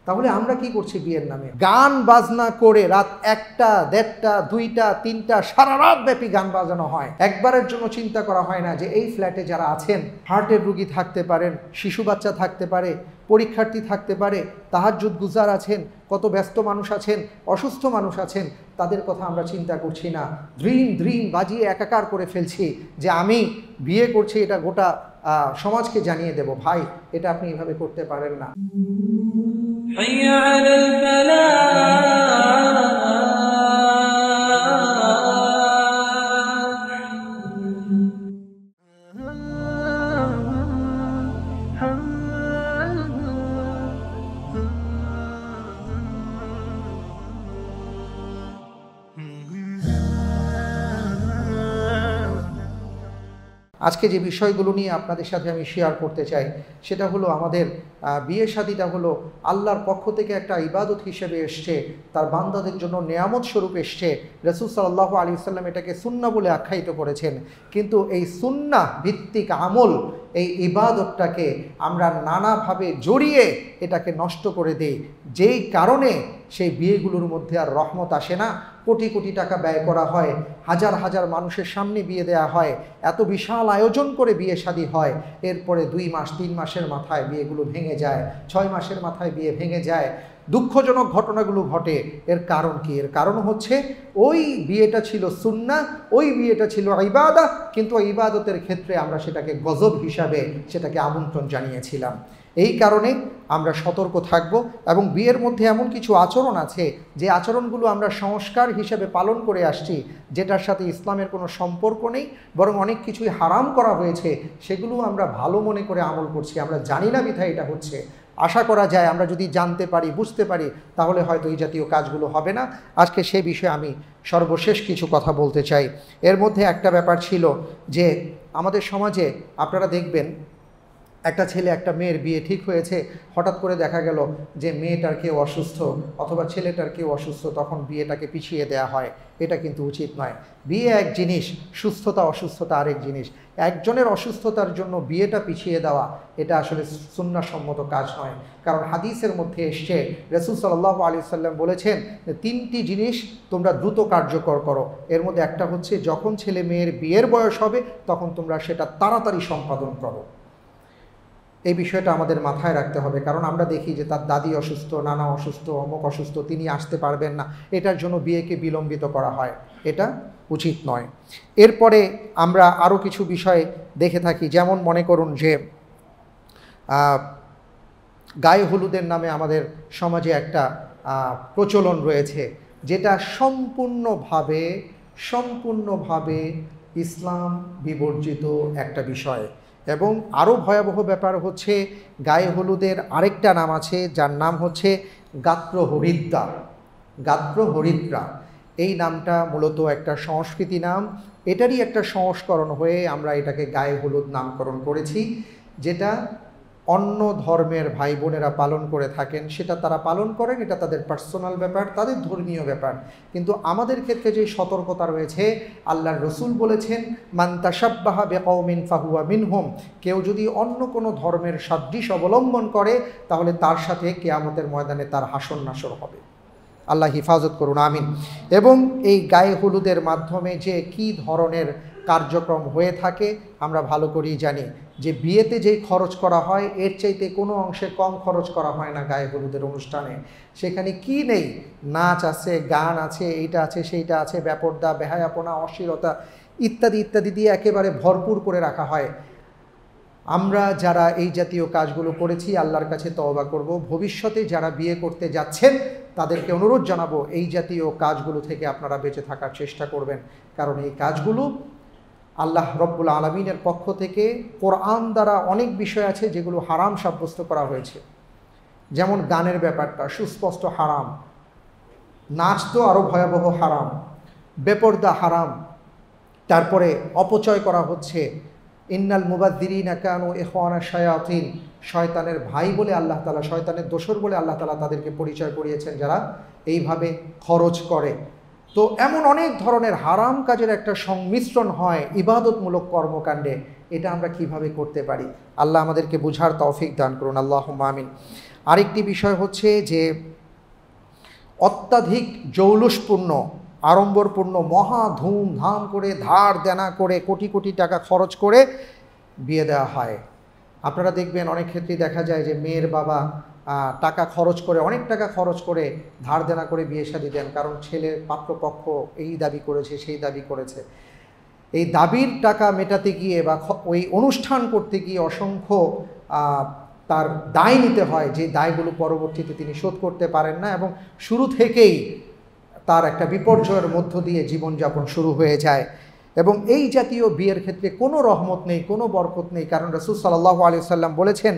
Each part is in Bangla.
তাহলে আমরা কি করছি বিয়ের নামে? গান বাজনা করে রাত 1টা, 1:30টা, 2টা, 3টা সারা রাত ব্যাপী গান বাজানো হয়। একবারের জন্য চিন্তা করা হয় না যে এই ফ্ল্যাটে যারা আছেন, হার্টের রোগী থাকতে পারেন, শিশু বাচ্চা থাকতে পারে, পরীক্ষার্থী থাকতে পারে, তাহাজ্জুদ গুজার আছেন, কত ব্যস্ত মানুষ আছেন, অসুস্থ মানুষ আছেন, তাদের কথা আমরা চিন্তা করছি না। ধ্রিন ধ্রিন বাজিয়ে একাকার করে ফেলছি যে আমি বিয়ে করছি, এটা গোটা সমাজকে জানিয়ে দেব। ভাই, এটা আপনি এভাবে করতে পারেন না। আজকে যে বিষয়গুলো নিয়ে আপনাদের সাথে আমি শেয়ার করতে চাই সেটা হলো আমাদের বিয়ে শাদীটা হলো আল্লাহর পক্ষ থেকে একটা ইবাদত হিসেবে এসছে, তার বান্দাদের জন্য নেয়ামত স্বরূপ এসছে। রাসূল সাল্লাল্লাহু আলাইহি ওয়াসাল্লাম এটাকে সুন্নাহ বলে আখ্যায়িত করেছেন। কিন্তু এই সুন্নাহ ভিত্তিক আমল, এই ইবাদতটাকে আমরা নানাভাবে জড়িয়ে এটাকে নষ্ট করে দেই, যেই কারণে সেই বিয়েগুলোর মধ্যে আর রহমত আসে না। কোটি কোটি টাকা ব্যয় করা হয়, হাজার হাজার মানুষের সামনে বিয়ে দেয়া হয়, এত বিশাল আয়োজন করে বিয়ে শাদী হয়, এরপরে 2 মাস 3 মাসের মাথায় বিয়েগুলো ভেঙে যায়, 6 মাসের মাথায় বিয়ে ভেঙে যায়। দুঃখজনক ঘটনাগুলো ঘটে। এর কারণ কি? এর কারণ হচ্ছে ওই বিয়েটা ছিল সুন্নাহ, ওই বিয়েটা ছিল ইবাদত, কিন্তু ইবাদতের ক্ষেত্রে আমরা সেটাকে গজব হিসাবে সেটাকে আমন্ত্রণ জানিয়েছিলাম। এই কারণে আমরা সতর্ক থাকব। এবং বিয়ের মধ্যে এমন কিছু আচরণ আছে যে আচরণগুলো আমরা সংস্কার হিসেবে পালন করে আসছি, যেটার সাথে ইসলামের কোনো সম্পর্ক নেই, বরং অনেক কিছুই হারাম করা হয়েছে, সেগুলো আমরা ভালো মনে করে আমল করছি। আমরা জানি না বিধায় এটা হচ্ছে। আশা করা যায় আমরা যদি জানতে পারি, বুঝতে পারি, তাহলে হয়তো এই জাতীয় কাজগুলো হবে না। আজকে সে বিষয়ে আমি সর্বশেষ কিছু কথা বলতে চাই। এর মধ্যে একটা ব্যাপার ছিল যে আমাদের সমাজে আপনারা দেখবেন একটা ছেলে একটা মেয়ের বিয়ে ঠিক হয়েছে, হঠাৎ করে দেখা গেল যে মেয়েটার কেউ অসুস্থ অথবা ছেলেটার কেউ অসুস্থ, তখন বিয়েটাকে পিছিয়ে দেওয়া হয়। এটা কিন্তু উচিত নয়। বিয়ে এক জিনিস, সুস্থতা অসুস্থতা আরেক জিনিস। একজনের অসুস্থতার জন্য বিয়েটা পিছিয়ে দেওয়া এটা আসলে সুন্নাহসম্মত কাজ নয়। কারণ হাদিসের মধ্যে এসছে, রাসূল সাল্লাল্লাহু আলাইহি ওয়াসাল্লাম বলেছেন যে 3টি জিনিস তোমরা দ্রুত কার্যকর করো। এর মধ্যে একটা হচ্ছে যখন ছেলে মেয়ের বিয়ের বয়স হবে তখন তোমরা সেটা তাড়াতাড়ি সম্পাদন করো। এই বিষয়টা আমাদের মাথায় রাখতে হবে। কারণ আমরা দেখি যে তার দাদি অসুস্থ, নানা অসুস্থ, অমুক অসুস্থ, তিনি আসতে পারবেন না, এটার জন্য বিয়েকে বিলম্বিত করা হয়। এটা উচিত নয়। এরপরে আমরা আরও কিছু বিষয় দেখে থাকি, যেমন মনে করুন যে গায়ে হলুদের নামে আমাদের সমাজে একটা প্রচলন রয়েছে, যেটা সম্পূর্ণভাবে ইসলাম বিবর্জিত একটা বিষয়। এবং আরও ভয়াবহ ব্যাপার হচ্ছে গায়ে হলুদের আরেকটা নাম আছে, যার নাম হচ্ছে গাত্রহরিদ্রা। এই নামটা মূলত একটা সংস্কৃতি নাম, এটারই একটা সংস্করণ হয়ে আমরা এটাকে গায়ে হলুদ নামকরণ করেছি। যেটা অন্য ধর্মের ভাই বোনেরা পালন করে থাকেন সেটা তারা পালন করেন, এটা তাদের পার্সোনাল ব্যাপার, তাদের ধর্মীয় ব্যাপার। কিন্তু আমাদের ক্ষেত্রে যে সতর্কতা রয়েছে, আল্লাহর রসুল বলেছেন মান তাশাব্বাহা বিকওমিন ফাহুয়া মিনহুম, কেউ যদি অন্য কোনো ধর্মের সাদৃশ্য অবলম্বন করে তাহলে তার সাথে কিয়ামতের ময়দানে তার হাসর নাসর হবে। আল্লাহ হিফাজত করুন, আমিন। এবং এই গায়ে হলুদের মাধ্যমে যে কি ধরনের কার্যক্রম হয়ে থাকে আমরা ভালো করেই জানি যে বিয়েতে যেই খরচ করা হয় এর চাইতে কোনো অংশে কম খরচ করা হয় না গায়ে হলুদের অনুষ্ঠানে। সেখানে কি নেই? নাচ আছে, গান আছে, এইটা আছে, সেইটা আছে, ব্যাপরদা, বেহায়াপনা, অশ্লীলতা ইত্যাদি ইত্যাদি দিয়ে একেবারে ভরপুর করে রাখা হয়। আমরা যারা এই জাতীয় কাজগুলো করেছি আল্লাহর কাছে তওবা করব। ভবিষ্যতে যারা বিয়ে করতে যাচ্ছেন তাদেরকে অনুরোধ জানাবো এই জাতীয় কাজগুলো থেকে আপনারা বেঁচে থাকার চেষ্টা করবেন। কারণ এই কাজগুলো আল্লাহ রব্বুল আলামিনের পক্ষ থেকে কোরআন দ্বারা অনেক বিষয় আছে যেগুলো হারাম সাব্যস্ত করা হয়েছে। যেমন গানের ব্যাপারটা সুস্পষ্ট হারাম, নাচ তো আরও ভয়াবহ হারাম, বেপরদা হারাম, তারপরে অপচয় করা হচ্ছে। ইন্নাল মুবাদ্দিরিনা কানু ইখওয়ানা শায়াতিন, শয়তানের ভাই বলে আল্লাহ তাআলা, শয়তানের দোসর বলে আল্লাহ তাআলা তাদেরকে পরিচয় করিয়েছেন যারা এইভাবে খরচ করে। তো এমন অনেক ধরনের হারাম কাজের একটা সংমিশ্রণ হয় ইবাদতমূলক কর্মকাণ্ডে। এটা আমরা কিভাবে করতে পারি। আল্লাহ আমাদেরকে বুঝার তৌফিক দান করুন, আল্লাহুম্মা আমিন। আরেকটি বিষয় হচ্ছে যে অত্যাধিক জৌলুসপূর্ণ, আড়ম্বরপূর্ণ, মহা ধুমধাম করে ধার দেনা করে কোটি কোটি টাকা খরচ করে বিয়ে দেওয়া হয়। আপনারা দেখবেন অনেক ক্ষেত্রেই দেখা যায় যে মেয়ের বাবা টাকা খরচ করে, অনেক টাকা খরচ করে ধার দেনা করে বিয়ে শাদী দেন, কারণ ছেলের পাত্রপক্ষ এই দাবি করেছে, সেই দাবি করেছে। এই দাবির টাকা মেটাতে গিয়ে বা ওই অনুষ্ঠান করতে গিয়ে অসংখ্য তার দায় নিতে হয়, যে দায়গুলো পরবর্তীতে তিনি শোধ করতে পারেন না, এবং শুরু থেকেই তার একটা বিপর্যয়ের মধ্য দিয়ে জীবনযাপন শুরু হয়ে যায়। এবং এই জাতীয় বিয়ের ক্ষেত্রে কোনো রহমত নেই, কোনো বরকত নেই, কারণ রাসূল সাল্লাল্লাহু আলাইহি ওয়াসাল্লাম বলেছেন,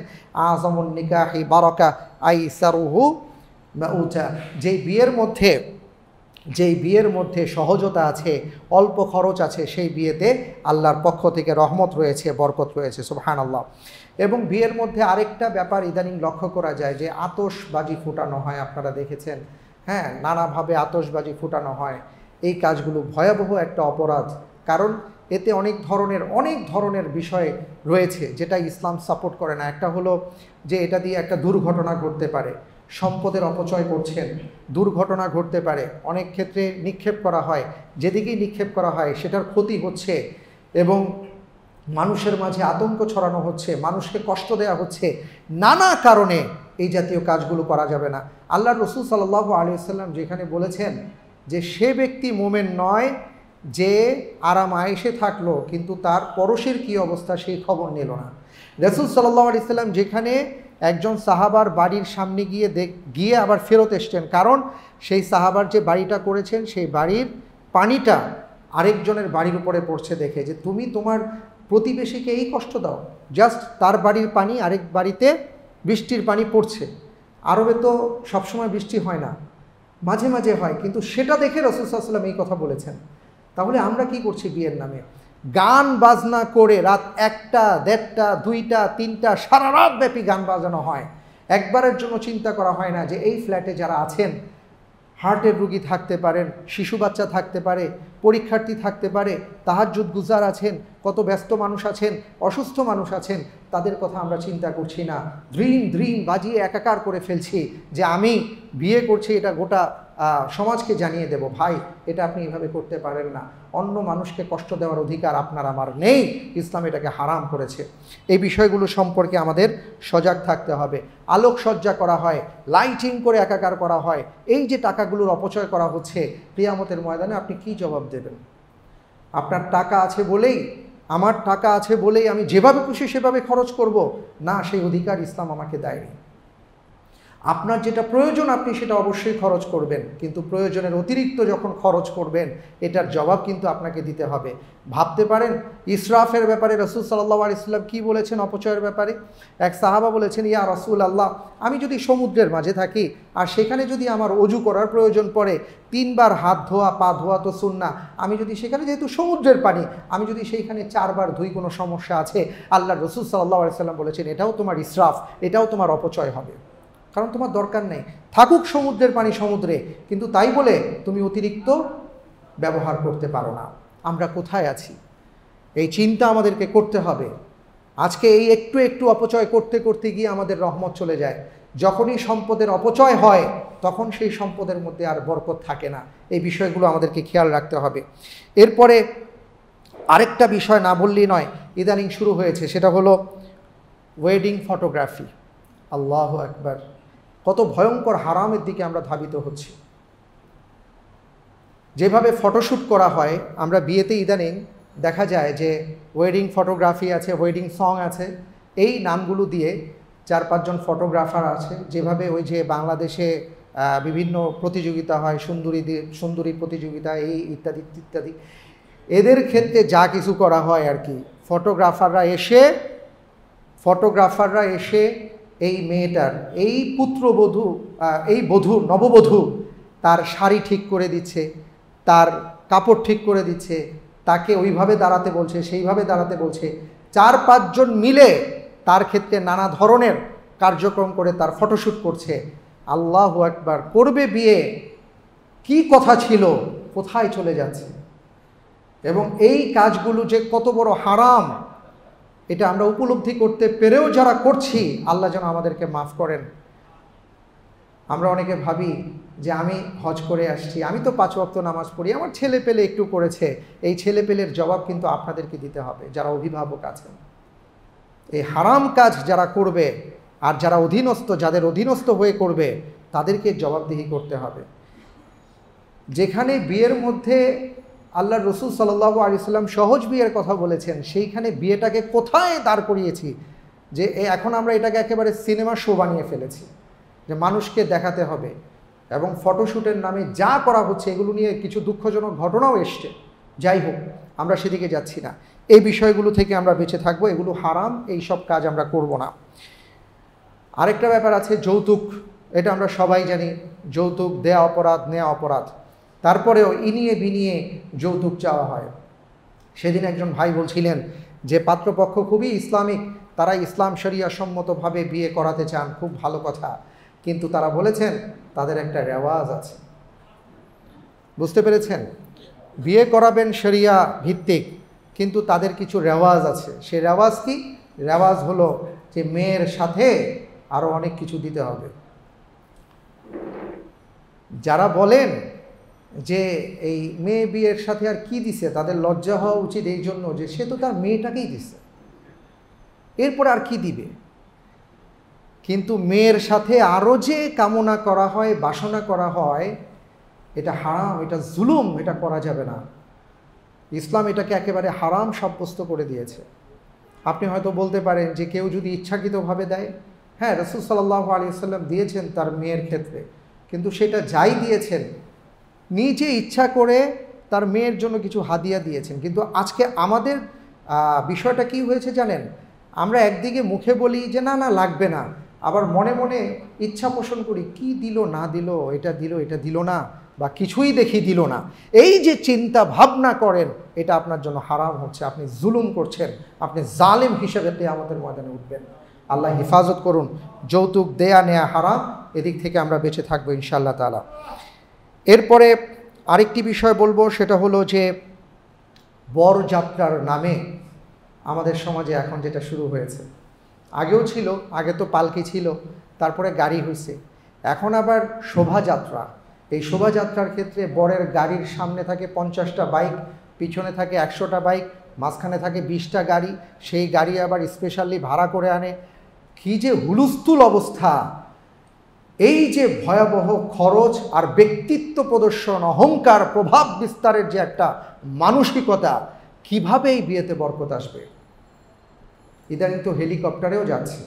আযমুন নিকাহি বারাকা আইসারুহু মাউতা, যেই বিয়ের মধ্যে সহজতা আছে, অল্প খরচ আছে, সেই বিয়েতে আল্লাহর পক্ষ থেকে রহমত রয়েছে, বরকত রয়েছে, সুবহানাল্লাহ। এবং বিয়ের মধ্যে আরেকটা ব্যাপার ইদানিং লক্ষ্য করা যায় যে আতশবাজি ফুটানো হয়, আপনারা দেখেছেন, হ্যাঁ, নানাভাবে আতশবাজি ফুটানো হয়। এই কাজগুলো ভয়াবহ একটা অপরাধ, কারণ এতে অনেক ধরনের বিষয় রয়েছে যেটা ইসলাম সাপোর্ট করে না। একটা হলো যে এটা দিয়ে একটা দুর্ঘটনা ঘটতে পারে, সম্পদের অপচয় করছেন, দুর্ঘটনা ঘটতে পারে। অনেক ক্ষেত্রে নিক্ষেপ করা হয়, যেদিকেই নিক্ষেপ করা হয় সেটার ক্ষতি হচ্ছে, এবং মানুষের মাঝে আতঙ্ক ছড়ানো হচ্ছে, মানুষকে কষ্ট দেওয়া হচ্ছে। নানা কারণে এই জাতীয় কাজগুলো করা যাবে না। আল্লাহর রাসূল সাল্লাল্লাহু আলাইহি ওয়াসাল্লাম যেখানে বলেছেন যে সে ব্যক্তি মোমেন নয় যে আরাম আয়েশে থাকলো কিন্তু তার পরশের কী অবস্থা সেই খবর নিল না। রাসূল সাল্লাল্লাহু আলাইহি ওয়াসাল্লাম যেখানে একজন সাহাবার বাড়ির সামনে গিয়ে আবার ফেরত এসছেন, কারণ সেই সাহাবার যে বাড়িটা করেছেন সেই বাড়ির পানিটা আরেকজনের বাড়ির উপরে পড়ছে দেখে, যে তুমি তোমার প্রতিবেশীকে এই কষ্ট দাও, জাস্ট তার বাড়ির পানি আরেক বাড়িতে বৃষ্টির পানি পড়ছে। আরবে তো সবসময় বৃষ্টি হয় না, মাঝে মাঝে হয়, কিন্তু সেটা দেখে রাসূল সাল্লাল্লাহু আলাইহি ওয়াসাল্লাম এই কথা বলেছেন। তাহলে আমরা কি করছি বিয়ের নামে? গান বাজনা করে রাত 1টা, 1:30টা, 2টা, 3টা সারা রাত ব্যাপী গান বাজানো হয়। একবারের জন্য চিন্তা করা হয় না যে এই ফ্ল্যাটে যারা আছেন, হার্টের রুগী থাকতে পারেন, শিশু বাচ্চা থাকতে পারে, পরীক্ষার্থী থাকতে পারে, তাহাজ্জুদ গুজার আছেন, কত ব্যস্ত মানুষ আছেন, অসুস্থ মানুষ আছেন, তাদের কথা আমরা চিন্তা করছি না। ধ্রিম বাজিয়ে একাকার করে ফেলছি যে আমি বিয়ে করছি, এটা গোটা সমাজকে জানিয়ে দেব। ভাই, এটা আপনি এভাবে করতে পারেন না। অন্য মানুষকে কষ্ট দেওয়ার অধিকার আপনার আমার নেই, ইসলাম এটাকে হারাম করেছে। এই বিষয়গুলো সম্পর্কে আমাদের সজাগ থাকতে হবে। আলোকসজ্জা করা হয়, লাইটিং করে একাকার করা হয়, এই যে টাকাগুলোর অপচয় করা হচ্ছে, কিয়ামতের ময়দানে আপনি কি জবাব দেবেন? আপনার টাকা আছে বলেই, আমার টাকা আছে বলেই আমি যেভাবে খুশি সেভাবে খরচ করব না, সেই অধিকার ইসলাম আমাকে দেয়নি। আপনার যেটা প্রয়োজন আপনি সেটা অবশ্যই খরচ করবেন, কিন্তু প্রয়োজনের অতিরিক্ত যখন খরচ করবেন এটার জবাব কিন্তু আপনাকে দিতে হবে। ভাবতে পারেন ইসরাফের ব্যাপারে রাসূল সাল্লাল্লাহু আলাইহি ওয়াসাল্লাম কী বলেছেন অপচয়ের ব্যাপারে? এক সাহাবা বলেছেন, ইয়া রাসূলুল্লাহ, আমি যদি সমুদ্রের মাঝে থাকি আর সেখানে যদি আমার অজু করার প্রয়োজন পড়ে, 3 বার হাত ধোয়া, পা ধোয়া তো সুন্নাহ, আমি যদি সেখানে, যেহেতু সমুদ্রের পানি, আমি যদি সেইখানে 4 বার ধুই, কোনো সমস্যা আছে? আল্লাহর রাসূল সাল্লাল্লাহু আলাইহি ওয়াসাল্লাম বলেছেন এটাও তোমার ইসরাফ, এটাও তোমার অপচয় হবে, কারণ তোমার দরকার নেই। থাকুক সমুদ্রের পানি সমুদ্রে, কিন্তু তাই বলে তুমি অতিরিক্ত ব্যবহার করতে পারো না। আমরা কোথায় আছি এই চিন্তা আমাদেরকে করতে হবে। আজকে এই একটু অপচয় করতে করতে গিয়ে আমাদের রহমত চলে যায়। যখনই সম্পদের অপচয় হয় তখন সেই সম্পদের মধ্যে আর বরকত থাকে না। এই বিষয়গুলো আমাদেরকে খেয়াল রাখতে হবে। এরপরে আরেকটা বিষয় না বললেই নয়, ইদানিং শুরু হয়েছে, সেটা হলো ওয়েডিং ফটোগ্রাফি। আল্লাহু আকবার, কত ভয়ঙ্কর হারামের দিকে আমরা ধাবিত হচ্ছি। যেভাবে ফটোশ্যুট করা হয়, আমরা বিয়েতে ইদানিং দেখা যায় যে ওয়েডিং ফটোগ্রাফি আছে, ওয়েডিং সং আছে, এই নামগুলো দিয়ে 4-5 জন ফটোগ্রাফার আছে। যেভাবে ওই যে বাংলাদেশে বিভিন্ন প্রতিযোগিতা হয়, সুন্দরী প্রতিযোগিতা, এই ইত্যাদি ইত্যাদি, এদের ক্ষেত্রে যা কিছু করা হয় আর কি, ফটোগ্রাফাররা এসে এই মেয়েটার, এই পুত্রবধূ, এই নববধূ, তার শাড়ি ঠিক করে দিচ্ছে, তার কাপড় ঠিক করে দিচ্ছে, তাকে ওইভাবে দাঁড়াতে বলছে, সেইভাবে দাঁড়াতে বলছে। 4-5 জন মিলে তার ক্ষেত্রে নানা ধরনের কার্যক্রম করে তার ফটোশ্যুট করছে। আল্লাহু আকবার, করবে বিয়ে, কি কথা ছিল, কোথায় চলে যাচ্ছে। এবং এই কাজগুলো যে কত বড় হারাম, এটা আমরা উপলব্ধি করতে পেরেও যারা করছি, আল্লাহ যেন আমাদেরকে মাফ করেন। আমরা অনেকে ভাবি যে আমি হজ করে আসছি, আমি তো 5 ওয়াক্ত নামাজ পড়ি, আমার ছেলে পেলে একটু করেছে। এই ছেলে পেলের জবাব কিন্তু আপনাদেরকে দিতে হবে, যারা অভিভাবক আছেন। এই হারাম কাজ যারা করবে আর যারা অধীনস্থ, যাদের অধীনস্থ হয়ে করবে, তাদেরকে জবাবদিহি করতে হবে। যেখানে বিয়ের মধ্যে আল্লাহ রসুল সাল্লাল্লাহু আলাইহি সাল্লাম সহজ বিয়ের কথা বলেছেন, সেইখানে বিয়েটাকে কোথায় দাঁড় করিয়েছি যে এখন আমরা এটাকে একেবারে সিনেমা শো বানিয়ে ফেলেছি, যে মানুষকে দেখাতে হবে। এবং ফটোশ্যুটের নামে যা করা হচ্ছে, এগুলো নিয়ে কিছু দুঃখজনক ঘটনাও এসছে। যাই হোক, আমরা সেদিকে যাচ্ছি না। এই বিষয়গুলো থেকে আমরা বেঁচে থাকবো, এগুলো হারাম, এই সব কাজ আমরা করব না। আরেকটা ব্যাপার আছে যৌতুক। এটা আমরা সবাই জানি, যৌতুক দেয়া অপরাধ, নেওয়া অপরাধ। তারপরেও ইনিয়ে বিনিয়ে যৌতুক চাওয়া হয়। সেদিন একজন ভাই বলছিলেন যে পাত্রপক্ষ খুবই ইসলামিক, তারা ইসলাম শরিয়া সম্মতভাবে বিয়ে করাতে চান, খুব ভালো কথা, কিন্তু তারা বলেছেন তাদের একটা রেওয়াজ আছে। বুঝতে পেরেছেন? বিয়ে করাবেন শরিয়া ভিত্তিক, কিন্তু তাদের কিছু রেওয়াজ আছে। সে রেওয়াজ কি? রেওয়াজ হলো যে মেয়ের সাথে আরও অনেক কিছু দিতে হবে। যারা বলেন যে এই মেয়ে বিয়ের সাথে আর কি দিছে, তাদের লজ্জা হওয়া উচিত এই জন্য যে সে তো তার মেয়েটাকেই দিছে, এরপর আর কি দিবে। কিন্তু মেয়ের সাথে আরও যে কামনা করা হয়, বাসনা করা হয়, এটা হারাম, এটা জুলুম, এটা করা যাবে না। ইসলাম এটাকে একেবারে হারাম সাব্যস্ত করে দিয়েছে। আপনি হয়তো বলতে পারেন যে কেউ যদি ইচ্ছাকৃতভাবে দেয়, হ্যাঁ, রাসূল সাল্লাল্লাহু আলাইহি ওয়াসাল্লাম দিয়েছেন তার মেয়ের ক্ষেত্রে, কিন্তু সেটা যাই দিয়েছেন, নিজে ইচ্ছা করে তার মেয়ের জন্য কিছু হাদিয়া দিয়েছেন। কিন্তু আজকে আমাদের বিষয়টা কি হয়েছে জানেন? আমরা একদিকে মুখে বলি যে না না লাগবে না, আবার মনে মনে ইচ্ছা পোষণ করি কি দিল না দিল, এটা দিল এটা দিল না, বা কিছুই দেখি দিল না। এই যে চিন্তা ভাবনা করেন, এটা আপনার জন্য হারাম হচ্ছে, আপনি জুলুম করছেন, আপনি জালেম হিসেবে কিয়ামতের ময়দানে উঠবেন। আল্লাহ হেফাজত করুন। যৌতুক দেয়া নেয়া হারাম, এদিক থেকে আমরা বেঁচে থাকবো ইনশাআল্লাহ তাআলা। এরপরে আরেকটি বিষয় বলবো, সেটা হলো যে বরযাত্রার নামে আমাদের সমাজে এখন যেটা শুরু হয়েছে, আগেও ছিল, আগে তো পালকি ছিল, তারপরে গাড়ি হয়েছে, এখন আবার শোভাযাত্রা। এই শোভাযাত্রার ক্ষেত্রে বরের গাড়ির সামনে থাকে 50টা বাইক, পিছনে থাকে 100টা বাইক, মাঝখানে থাকে 20টা গাড়ি, সেই গাড়ি আবার স্পেশালি ভাড়া করে আনে। কী যে হুলস্থুল অবস্থা! এই যে ভয়াবহ খরচ আর ব্যক্তিত্ব প্রদর্শন, অহংকার, প্রভাব বিস্তারের যে একটা মানসিকতা, কিভাবে এই বিয়েতে বরকত আসবে? ইদানিং তো হেলিকপ্টারেও যাচ্ছে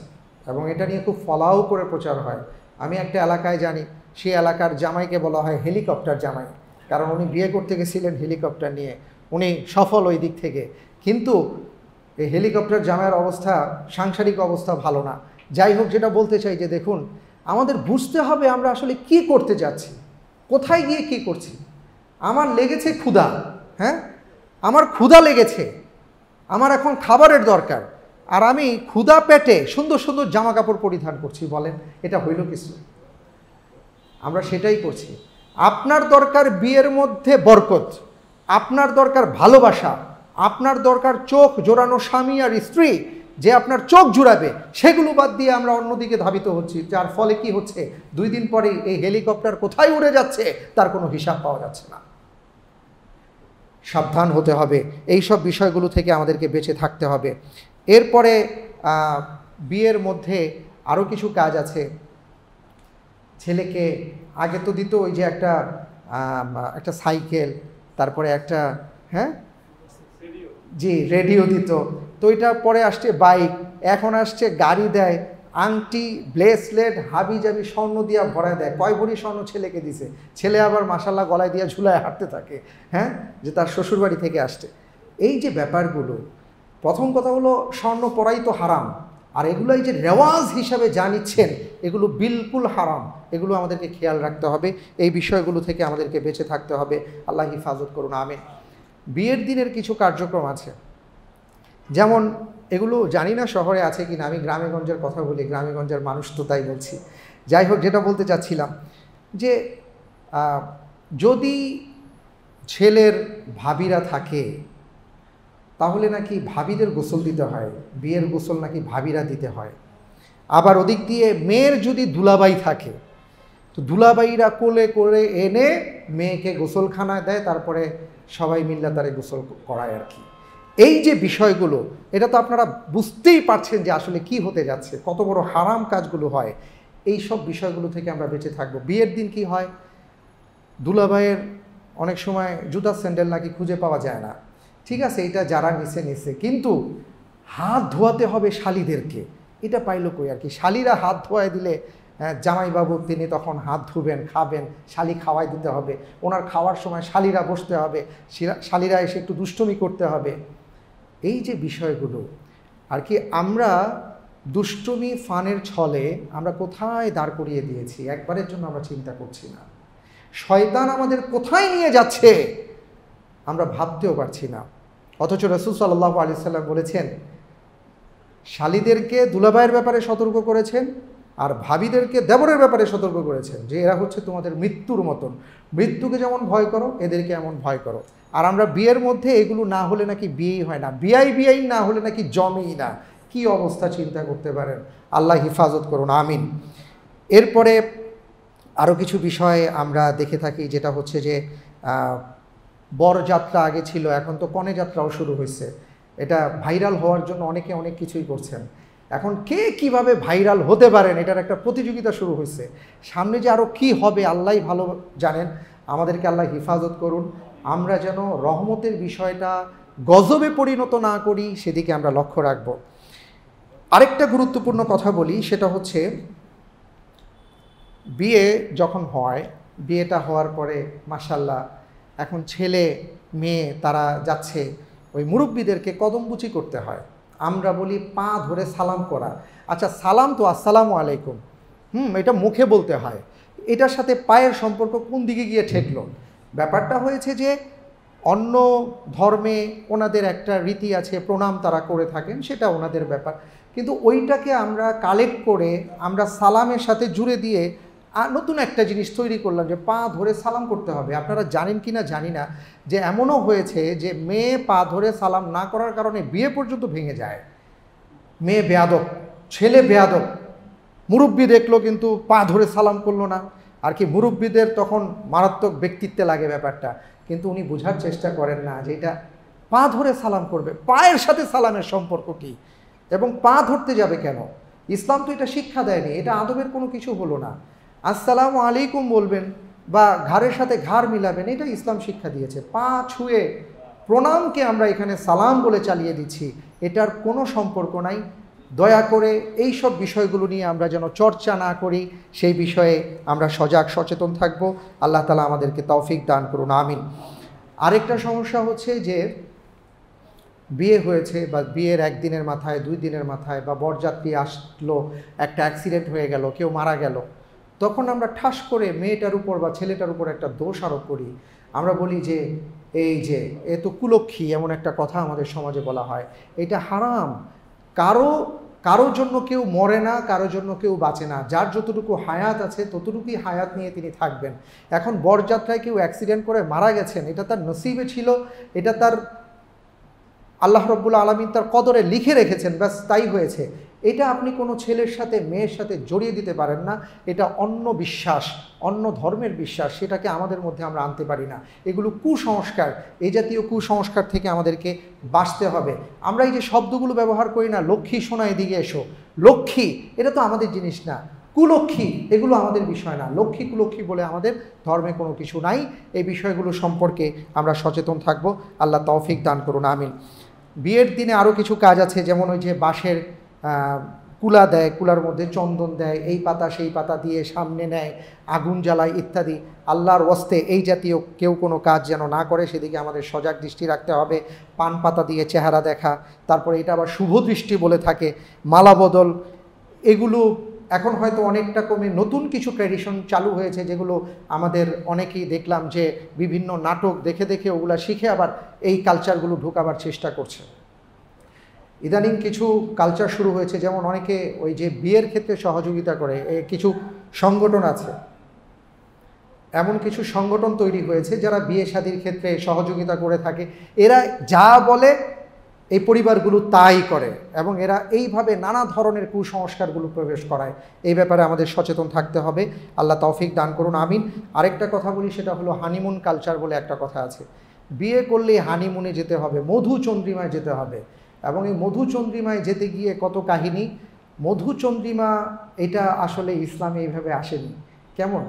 এবং এটা নিয়ে খুব ফলাও করে প্রচার হয়। আমি একটা এলাকায় জানি, সেই এলাকার জামাইকে বলা হয় হেলিকপ্টার জামাই, কারণ উনি বিয়ে করতে গেছিলেন হেলিকপ্টার নিয়ে, উনি সফল ওই দিক থেকে। কিন্তু এই হেলিকপ্টার জামাইয়ের অবস্থা, সাংসারিক অবস্থা ভালো না। যাই হোক, যেটা বলতে চাই যে দেখুন, আমাদের বুঝতে হবে আমরা আসলে কি করতে যাচ্ছি, কোথায় গিয়ে কি করছি। আমার লেগেছে ক্ষুধা, হ্যাঁ, আমার ক্ষুধা লেগেছে, আমার এখন খাবারের দরকার, আর আমি ক্ষুধা পেটে সুন্দর সুন্দর জামা কাপড় পরিধান করছি। বলেন এটা হইল কিছু? আমরা সেটাই করছি। আপনার দরকার বিয়ের মধ্যে বরকত, আপনার দরকার ভালোবাসা, আপনার দরকার চোখ জোড়ানো স্বামী আর স্ত্রী যে আপনার চোখ জুড়াবে, সেগুলো বাদ দিয়ে আমরা অন্যদিকে ধাবিত হচ্ছি, যার ফলে কি হচ্ছে, 2 দিন পরে এই হেলিকপ্টার কোথায় উড়ে যাচ্ছে তার কোনো হিসাব পাওয়া যাচ্ছে না। সাবধান হতে হবে, এই সব বিষয়গুলো থেকে আমাদেরকে বেঁচে থাকতে হবে। এরপরে বিয়ের মধ্যে আরও কিছু কাজ আছে। ছেলেকে আগে তো দিত ওই যে একটা সাইকেল, তারপরে একটা, হ্যাঁ জি, রেডিও দিত, তো এটা পরে আসছে বাইক, এখন আসছে গাড়ি দেয়, আংটি, ব্রেসলেট, হাবি জাবি স্বর্ণ দিয়া ভরায় দেয়। কয় ভরি স্বর্ণ ছেলেকে দিছে, ছেলে আবার মাশাল্লাহ গলায় দিয়ে ঝুলায় হাঁটতে থাকে, হ্যাঁ, যে তার শ্বশুরবাড়ি থেকে আসছে। এই যে ব্যাপারগুলো, প্রথম কথা হলো স্বর্ণ পরাই তো হারাম, আর এগুলো এই যে রেওয়াজ হিসাবে যা নিচ্ছেন, এগুলো বিলকুল হারাম। এগুলো আমাদেরকে খেয়াল রাখতে হবে, এই বিষয়গুলো থেকে আমাদেরকে বেঁচে থাকতে হবে। আল্লাহ হিফাজত করুন, আমিন। বিয়ের দিনের কিছু কার্যক্রম আছে, যেমন এগুলো জানি না শহরে আছে কি না, আমি গ্রামেগঞ্জের কথা বলি, গ্রামেগঞ্জের মানুষ তো তাই বলছি। যাই হোক, যেটা বলতে চাচ্ছিলাম যে যদি ছেলের ভাবিরা থাকে, তাহলে নাকি ভাবিদের গোসল দিতে হয়, বিয়ের গোসল নাকি ভাবিরা দিতে হয়। আবার ওদিক দিয়ে মেয়ের যদি দুলাবাই থাকে তো দুলাবাইরা কোলে করে এনে মেয়েকে গোসলখানায় দেয়, তারপরে সবাই মিল্লা তারে গোসল করায় আর কি। এই যে বিষয়গুলো, এটা তো আপনারা বুঝতেই পারছেন যে আসলে কি হতে যাচ্ছে, কত বড় হারাম কাজগুলো হয়। এই সব বিষয়গুলো থেকে আমরা বেঁচে থাকবো। বিয়ের দিন কি হয়, দুলাভাইয়ের অনেক সময় জুতা স্যান্ডেল নাকি খুঁজে পাওয়া যায় না। ঠিক আছে, এটা যারা নিছে, কিন্তু হাত ধোয়াতে হবে শালিদেরকে, এটা পাইলো কই আর কি। শালিরা হাত ধোয়ায় দিলে জামাইবাবু তিনি তখন হাত ধুবেন, খাবেন, শালি খাওয়াই দিতে হবে, ওনার খাওয়ার সময় শালিরা বসতে হবে, শালিরা এসে একটু দুষ্টুমি করতে হবে। এই যে বিষয়গুলো আর কি, আমরা দুষ্টুমি ফানের ছলে আমরা কোথায় দাঁড় করিয়ে দিয়েছি, একবারের জন্য আমরা চিন্তা করছি না। শয়তান আমাদের কোথায় নিয়ে যাচ্ছে আমরা ভাবতেও পারছি না। অথচ রাসূল সাল্লাল্লাহু আলাইহি সাল্লাম বলেছেন, শালীদেরকে দুলাভাইয়ের ব্যাপারে সতর্ক করেছেন আর ভাবিদেরকে দেবরের ব্যাপারে সতর্ক করেছেন যে এরা হচ্ছে তোমাদের মৃত্যুর মতন, মৃত্যুকে যেমন ভয় করো এদেরকে এমন ভয় করো। আর আমরা বিয়ের মধ্যে এগুলো না হলে নাকি বিয়েই হয় না, বিয়াই না হলে নাকি জমেই না। কি অবস্থা চিন্তা করতে পারেন। আল্লাহ হিফাজত করুন, আমিন। এরপরে আরও কিছু বিষয় আমরা দেখে থাকি, যেটা হচ্ছে যে বরযাত্রা আগে ছিল, এখন তো কনে যাত্রাও শুরু হয়েছে। এটা ভাইরাল হওয়ার জন্য অনেকে অনেক কিছুই করছেন। এখন কে কিভাবে ভাইরাল হতে পারেন এটার একটা প্রতিযোগিতা শুরু হয়েছে। সামনে যে আরও কি হবে আল্লাহই ভালো জানেন। আমাদেরকে আল্লাহ হিফাজত করুন, আমরা যেন রহমতের বিষয়টা গজবে পরিণত না করি, সেদিকে আমরা লক্ষ্য রাখব। আরেকটা গুরুত্বপূর্ণ কথা বলি, সেটা হচ্ছে বিয়ে যখন হয়, বিয়েটা হওয়ার পরে মাশাআল্লাহ এখন ছেলে মেয়ে তারা যাচ্ছে, ওই মুরব্বীদেরকে কদমবুচি করতে হয়। আমরা বলি পা ধরে সালাম করা। আচ্ছা, সালাম তো আসসালামু আলাইকুম, এটা মুখে বলতে হয়, এটার সাথে পায়ের সম্পর্ক কোন দিকে গিয়ে ঠেকলো? ব্যাপারটা হয়েছে যে অন্য ধর্মে ওনাদের একটা রীতি আছে, প্রণাম তারা করে থাকেন, সেটা ওনাদের ব্যাপার, কিন্তু ওইটাকে আমরা কালেক্ট করে আমরা সালামের সাথে জুড়ে দিয়ে আর নতুন একটা জিনিস তৈরি করলাম যে পা ধরে সালাম করতে হবে। আপনারা জানেন কি না জানি না যে এমনও হয়েছে যে মেয়ে পা ধরে সালাম না করার কারণে বিয়ে পর্যন্ত ভেঙে যায়। মেয়ে বেয়াদব, ছেলে বেয়াদব, মুরব্বি দেখলো কিন্তু পা ধরে সালাম করলো না আর কি। মুরব্বিদের তখন মারাত্মক ব্যক্তিত্বে লাগে ব্যাপারটা, কিন্তু উনি বোঝার চেষ্টা করেন না যে এটা পা ধরে সালাম করবে, পায়ের সাথে সালামের সম্পর্ক কী এবং পা ধরতে যাবে কেন। ইসলাম তো এটা শিক্ষা দেয়নি, এটা আদবের কোনো কিছু হলো না। আসসালামু আলাইকুম বলবেন বা ঘাড়ের সাথে ঘাড় মিলাবেন, এটা ইসলাম শিক্ষা দিয়েছে। পা ছুঁয়ে প্রণামকে আমরা এখানে সালাম বলে চালিয়ে দিচ্ছি, এটার কোনো সম্পর্ক নাই। দয়া করে এই সব বিষয়গুলো নিয়ে আমরা যেন চর্চা না করি, সেই বিষয়ে আমরা সজাগ সচেতন থাকব। আল্লাহ তাআলা আমাদেরকে তৌফিক দান করুন, আমিন। আরেকটা সমস্যা হচ্ছে যে বিয়ে হয়েছে বা বিয়ের একদিনের মাথায়, 2 দিনের মাথায় বা বরযাত্রী আসলো, একটা অ্যাক্সিডেন্ট হয়ে গেল, কেউ মারা গেল, তখন আমরা ঠাস করে মেয়েটার উপর বা ছেলেটার উপর একটা দোষ আরোপ করি। আমরা বলি যে এই যে এ তো কুলক্ষী, এমন একটা কথা আমাদের সমাজে বলা হয়। এটা হারাম। কারো জন্য কেউ মরে না, কারো জন্য কেউ বাঁচে না। যার যতটুকু হায়াত আছে ততটুকুই হায়াত নিয়ে তিনি থাকবেন। এখন বরযাত্রায় কেউ অ্যাক্সিডেন্ট করে মারা গেছেন, এটা তার নসিবে ছিল, এটা তার আল্লাহ রাব্বুল আলামিন তার কদরে লিখে রেখেছেন, ব্যাস তাই হয়েছে। এটা আপনি কোনো ছেলের সাথে মেয়ের সাথে জড়িয়ে দিতে পারেন না। এটা অন্য বিশ্বাস, অন্য ধর্মের বিশ্বাস, সেটাকে আমাদের মধ্যে আমরা আনতে পারি না। এগুলো কুসংস্কার। এই জাতীয় কুসংস্কার থেকে আমাদেরকে বাঁচতে হবে। আমরা এই যে শব্দগুলো ব্যবহার করি না, লক্ষ্মী সোনা এদিকে এসো, লক্ষ্মী, এটা তো আমাদের জিনিস না। কুলক্ষী, এগুলো আমাদের বিষয় না। লক্ষ্মী কুলক্ষী বলে আমাদের ধর্মে কোনো কিছু নাই। এই বিষয়গুলো সম্পর্কে আমরা সচেতন থাকব। আল্লাহ তৌফিক দান করুন, আমিন। বিয়ের দিনে আরও কিছু কাজ আছে, যেমন ওই যে বাঁশের কুলা দেয়, কুলার মধ্যে চন্দন দেয়, এই পাতা সেই পাতা দিয়ে সামনে নেয়, আগুন জ্বালায় ইত্যাদি। আল্লাহর ওয়াস্তে এই জাতীয় কেউ কোনো কাজ যেন না করে, সেদিকে আমাদের সজাগ দৃষ্টি রাখতে হবে। পান পাতা দিয়ে চেহারা দেখা, তারপরে এটা আবার শুভ দৃষ্টি বলে থাকে, মালা বদল, এগুলো এখন হয়তো অনেকটা কমে নতুন কিছু ট্র্যাডিশন চালু হয়েছে, যেগুলো আমাদের অনেকেই দেখলাম যে বিভিন্ন নাটক দেখে দেখে ওগুলা শিখে আবার এই কালচারগুলো ঢোকাবার চেষ্টা করছে। ইদানিং কিছু কালচার শুরু হয়েছে, যেমন অনেকে ওই যে বিয়ের ক্ষেত্রে সহযোগিতা করে, কিছু সংগঠন আছে, এমন কিছু সংগঠন তৈরি হয়েছে যারা বিয়ে শাদীর ক্ষেত্রে সহযোগিতা করে থাকে। এরা যা বলে এই পরিবারগুলো তাই করে এবং এরা এইভাবে নানা ধরনের কুসংস্কারগুলো প্রবেশ করায়। এই ব্যাপারে আমাদের সচেতন থাকতে হবে। আল্লাহ তৌফিক দান করুন, আমিন। আরেকটা কথা বলি, সেটা হলো হানিমুন কালচার বলে একটা কথা আছে। বিয়ে করলে হানিমুনে যেতে হবে, মধুচন্দ্রিমায় যেতে হবে, এবং এই মধুচন্দ্রিমায় যেতে গিয়ে কত কাহিনী। মধুচন্দ্রিমা এটা আসলে ইসলামে এইভাবে আসেনি। কেমন?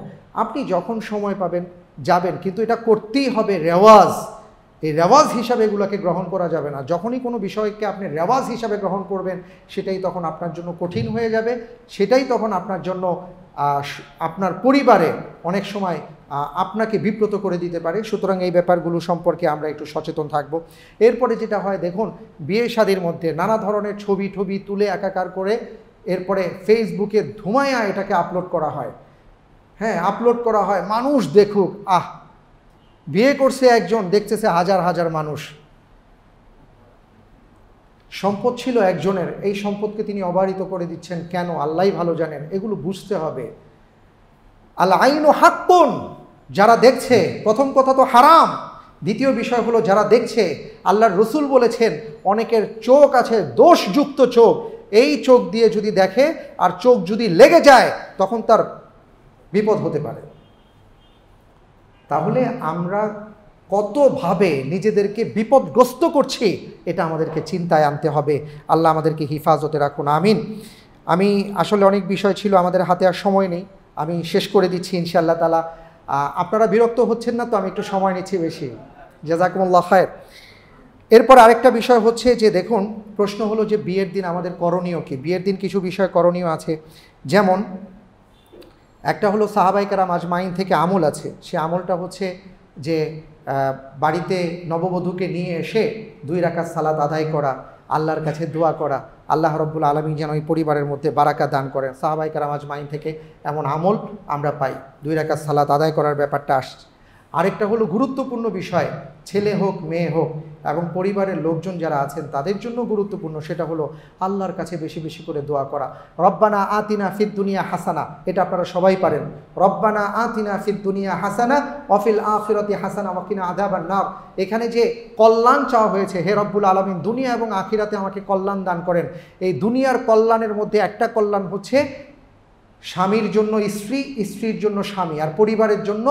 আপনি যখন সময় পাবেন যাবেন, কিন্তু এটা করতেই হবে রেওয়াজ। এই রেওয়াজ হিসাবে এগুলোকে গ্রহণ করা যাবে না। যখনই কোনো বিষয়কে আপনি রেওয়াজ হিসাবে গ্রহণ করবেন, সেটাই তখন আপনার জন্য কঠিন হয়ে যাবে, সেটাই তখন আপনার জন্য আপনার পরিবারে অনেক সময় আপনাকে বিব্রত করে দিতে পারে। সুতরাং এই ব্যাপারগুলো সম্পর্কে আমরা একটু সচেতন থাকব। এরপরে যেটা হয় দেখুন, বিয়ে শাদীর মধ্যে নানা ধরনের ছবি তুলে একাকার করে এরপরে ফেসবুকে ধুমায়া এটাকে আপলোড করা হয়। হ্যাঁ, আপলোড করা হয়, মানুষ দেখুক। বিয়ে করছে একজন, দেখতেছে হাজার হাজার মানুষ। সম্পদ ছিল একজনের, এই সম্পদকে তিনি অবারিত করে দিচ্ছেন কেন? আল্লাহই ভালো জানেন। এগুলো বুঝতে হবে। আল আইনু হাক্কুন, যারা দেখছে, প্রথম কথা তো হারাম। দ্বিতীয় বিষয় হলো যারা দেখছে, আল্লাহর রসুল বলেছেন অনেকের চোখ আছে দোষযুক্ত চোখ, এই চোখ দিয়ে যদি দেখে আর চোখ যদি লেগে যায় তখন তার বিপদ হতে পারে। তাহলে আমরা কতভাবে নিজেদেরকে বিপদগ্রস্ত করছি এটা আমাদেরকে চিন্তায় আনতে হবে। আল্লাহ আমাদেরকে হিফাজতে রাখুন, আমিন। আমি আসলে অনেক বিষয় ছিল, আমাদের হাতে আর সময় নেই, আমি শেষ করে দিচ্ছি ইনশাআল্লাহ তাআলা। আপনারা বিরক্ত হচ্ছেন না তো? আমি একটু সময় নিচ্ছি বেশি। জাযাকুমুল্লাহ খায়ের। এরপর আরেকটা বিষয় হচ্ছে যে দেখুন, প্রশ্ন হলো যে বিয়ের দিন আমাদের করণীয় কি? বিয়ের দিন কিছু বিষয় করণীয় আছে। যেমন একটা হলো সাহাবায়ে কেরাম আজমাইন থেকে আমল আছে। সে আমলটা হচ্ছে যে বাড়িতে নববধূকে নিয়ে এসে 2 রাকাত সালাত আদায় করা, আল্লাহর কাছে দোয়া করা, আল্লাহ রাব্বুল আলামিন যেন ওই পরিবারের মধ্যে বারাকা দান করেন। সাহাবায়ে কেরাম আজমাইন থেকে এমন আমল আমরা পাই, 2 রাকাত সালাত আদায় করার ব্যাপারটা আসছে। আরেকটা হলো গুরুত্বপূর্ণ বিষয়, ছেলে হোক মেয়ে হোক এবং পরিবারের লোকজন যারা আছেন তাদের জন্য গুরুত্বপূর্ণ, সেটা হলো আল্লাহর কাছে বেশি বেশি করে দোয়া করা। রব্বানা আতিনা ফিদ দুনিয়া হাসানা, এটা আপনারা সবাই পারেন। রব্বানা আতিনা ফিদ দুনিয়া হাসানা ওয়া ফিল আখিরাতি হাসানা ওয়া কিনা আযাবান নার। এখানে যে কল্যাণ চাওয়া হয়েছে, হে রব্বুল আলামিন দুনিয়া এবং আখিরাতে আমাকে কল্যাণ দান করেন। এই দুনিয়ার কল্যাণের মধ্যে একটা কল্যাণ হচ্ছে স্বামীর জন্য স্ত্রী, স্ত্রীর জন্য স্বামী, আর পরিবারের জন্য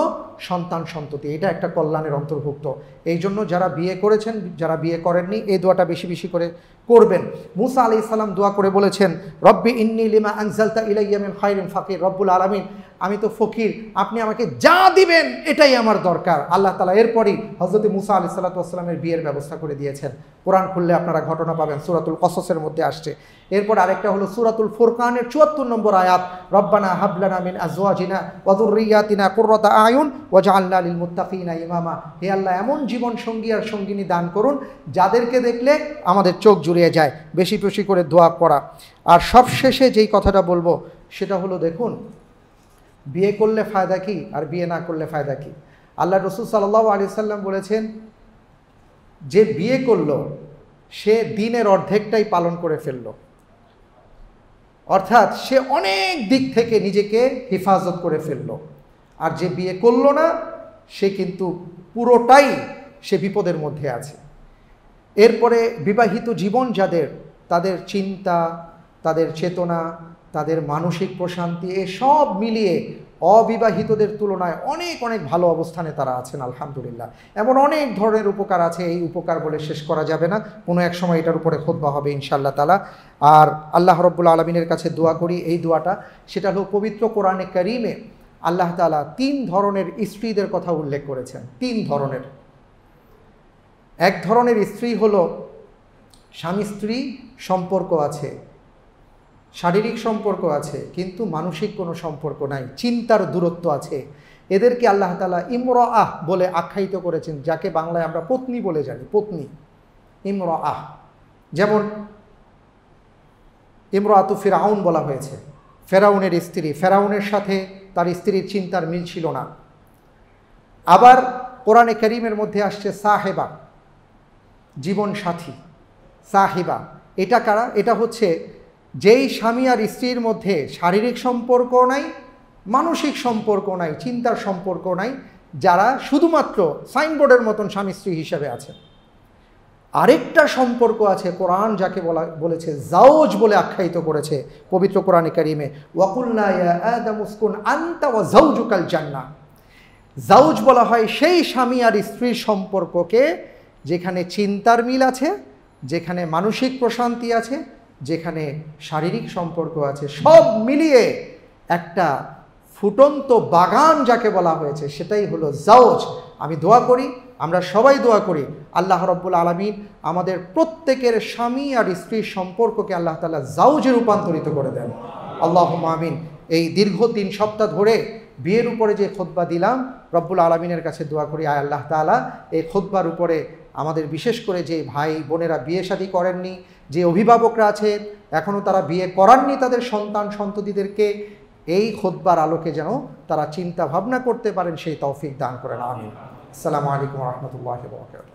সন্তান সন্ততি। এটা একটা কল্যাণের অন্তর্ভুক্ত। এই জন্য যারা বিয়ে করেছেন, যারা বিয়ে করেননি, এই দোয়াটা বেশি বেশি করে করবেন। মুসা আলাইহিস সালাম দোয়া করে বলেছেন, রব্বি ইন্নী লিমা আনজালতা ইলাইয়া মিন খায়রিন ফাকির। রব্বুল আলামিন, আমি তো ফকির, আপনি আমাকে যা দিবেন এটাই আমার দরকার। আল্লাহ তাআলা এরপরই হযরত মুসা আলাইহিস সালাতু ওয়াস সালামের বিয়ের ব্যবস্থা করে দিয়েছেন। কোরআন খুললে আপনারা ঘটনা পাবেন, সূরাতুল কসসের মধ্যে আসছে। এরপর আরেকটা হলো সূরাতুল ফুরকানের 74 নম্বর আয়াত, রব্বানা হাবলানা মিন আজওয়াজিনা ওয়া যুররিয়াতিনা কুররাতা আয়ুন ওয়াজআলনা লিল মুত্তাকিনা ইমামা। হে আল্লাহ, এমন জীবন সঙ্গী আর সঙ্গিনী দান করুন যাদেরকে দেখলে আমাদের চোখ জুড়িয়ে যায়। বেশি বেশি করে দোয়া করা। আর সবশেষে যেই কথাটা বলবো সেটা হলো দেখুন, বিয়ে করলে ফায়দা কি আর বিয়ে না করলে ফায়দা কি? আল্লাহ রাসূল সাল্লাল্লাহু আলাইহি সাল্লাম বলেছেন, যে বিয়ে করলো সে দিনের অর্ধেকটাই পালন করে ফেললো, অর্থাৎ সে অনেক দিক থেকে নিজেকে হেফাজত করে ফেললো। আর যে বিয়ে করলো না সে কিন্তু পুরোটাই সে বিপদের মধ্যে আছে। এরপরে বিবাহিত জীবন যাদের, তাদের চিন্তা, তাদের চেতনা, তাদের মানসিক প্রশান্তি, এসব মিলিয়ে অবিবাহিতদের তুলনায় অনেক অনেক ভালো অবস্থানে তারা আছেন আলহামদুলিল্লাহ। এমন অনেক ধরনের উপকার আছে, এই উপকার বলে শেষ করা যাবে না। কোনো এক সময় এটার উপরে খুতবা হবে ইনশাআল্লাহ তাআলা। আর আল্লাহ রাব্বুল আলামিনের কাছে দোয়া করি, এই দোয়াটা, সেটা হলো পবিত্র কোরআনে কারীমে আল্লাহ তাআলা 3 ধরনের স্ত্রীদের কথা উল্লেখ করেছেন। 3 ধরনের। এক ধরনের স্ত্রী হলো স্বামী স্ত্রী সম্পর্ক আছে, শারীরিক সম্পর্ক আছে, কিন্তু মানসিক কোনো সম্পর্ক নাই, চিন্তার দূরত্ব আছে। এদেরকে আল্লাহ তাআলা ইমরাআহ বলে আখ্যায়িত করেছেন, যাকে বাংলায় আমরা পত্নী বলে জানি, পত্নী, ইমরাআহ। যেমন ইমরাআতু ফিরআউন বলা হয়েছে, ফেরাউনের স্ত্রী, ফেরাউনের সাথে তার স্ত্রীর চিন্তার মিল ছিল না। আবার কোরআনে কারীমের মধ্যে আসছে সাহেবা, জীবন সাথী, সাহিবা। এটা কারা? এটা হচ্ছে যেই স্বামী আর স্ত্রীর মধ্যে শারীরিক সম্পর্ক নাই, মানসিক সম্পর্ক নাই, চিন্তার সম্পর্ক নাই, যারা শুধুমাত্র সাইনবোর্ডের মতন স্বামী স্ত্রী হিসেবে আছে। আরেকটা সম্পর্ক আছে, কোরআন যাকে বলেছে জাওজ বলে আখ্যায়িত করেছে পবিত্র কোরআনে কারিমে, ওয়াকুলনা ইয়া আদামু উসকুন আনতা ওয়া যাওজুকাল জান্নাহ। জাওজ বলা হয় সেই স্বামী আর স্ত্রীর সম্পর্ককে যেখানে চিন্তার মিল আছে, যেখানে মানসিক প্রশান্তি আছে, যেখানে শারীরিক সম্পর্ক আছে, সব মিলিয়ে একটা ফুটন্ত বাগান যাকে বলা হয়েছে সেটাই হলো জাওজ। আমি দোয়া করি, আমরা সবাই দোয়া করি, আল্লাহ রাব্বুল আলামিন আমাদের প্রত্যেকের স্বামী আর স্ত্রীর সম্পর্ককে আল্লাহ তাআলা জাওজে রূপান্তরিত করে দেন। আল্লাহুম্মা আমিন। এই দীর্ঘ 3 সপ্তাহ ধরে বিয়ের উপরে যে খুতবা দিলাম, রব্বুল আলামিনের কাছে দোয়া করি, আয় আল্লাহ তাআলা এই খুতবার উপরে আমাদের বিশেষ করে যে ভাই বোনেরা বিয়ে শাদী করেননি, যে অভিভাবকরা আছে এখনও তারা বিয়ে করাননি তাদের সন্তান সন্ততিদেরকে, এই খুতবার আলোকে যেন তারা চিন্তা ভাবনা করতে পারেন, সেই তৌফিক দান করেন। আমিন। আসসালামু আলাইকুম ওয়া রাহমাতুল্লাহি ওয়া বারাকাতুহু।